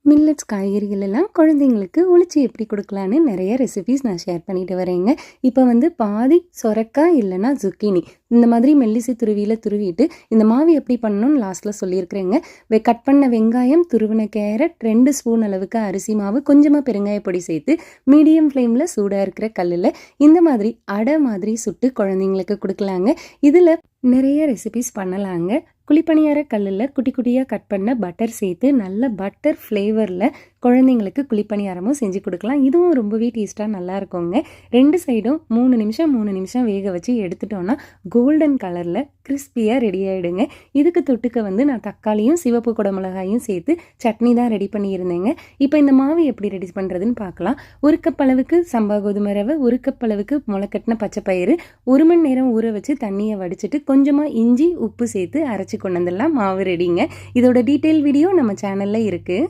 Millets காய்கறிகள் எல்லாம் குழந்தைங்களுக்கு ஒளிச்சு எப்படி கொடுக்கலான்னு நிறைய ரெசிபீஸ் நான் ஷேர் பண்ணிட்டு வரேங்க. இப்போ பாதி சொரக்காய் இல்லைன்னா zucchini இந்த மாதிரி மெல்லிசை துருவியில் துருவிட்டு இந்த மாவு எப்படி பண்ணணும்னு லாஸ்ட்டில் சொல்லியிருக்கிறேங்க. கட் பண்ண வெங்காயம், துருவின கேரட், 2 ஸ்பூன் அளவுக்கு அரிசி மாவு, கொஞ்சமாக பெருங்காய பொடி சேர்த்து மீடியம் ஃப்ளேமில் சூடாக இருக்கிற கல்லில் இந்த மாதிரி அடை மாதிரி சுட்டு குழந்தைங்களுக்கு கொடுக்கலாங்க. இதில் நிறைய ரெசிபீஸ் பண்ணலாங்க. குழிப்பணியார கல்லில் குட்டி குட்டியாக கட் பண்ண பட்டர் சேர்த்து நல்ல பட்டர் ஃப்ளேவரில் குழந்தைங்களுக்கு குழிப்பணியாரமும் செஞ்சு கொடுக்கலாம். இதுவும் ரொம்பவே டேஸ்ட்டாக நல்லா இருக்குங்க. 2 சைடும் 3 நிமிஷம் வேக வச்சு எடுத்துட்டோன்னா கோல்டன் கலரில் கிறிஸ்பியாக ரெடி ஆகிடுங்க. இதுக்கு தொட்டுக்க நான் தக்காளியும் சிவப்பு குடமிளகாயும் சேர்த்து சட்னி தான் ரெடி பண்ணியிருந்தேங்க. இப்போ இந்த மாவு எப்படி ரெடி பண்ணுறதுன்னு பார்க்கலாம். 1 கப் அளவுக்கு சம்பா கோதுமை ரவை, 1 கப் அளவுக்கு முளைக்கட்டின பச்சை பயிறு, 1 மணி நேரம் ஊற வச்சு தண்ணியை வடிச்சிட்டு கொஞ்சமாக இஞ்சி உப்பு சேர்த்து அரைச்சி கொண்டு வந்துடலாம். மாவு ரெடிங்க. இதோட டீட்டெயில் வீடியோ நம்ம சேனலில் இருக்குது.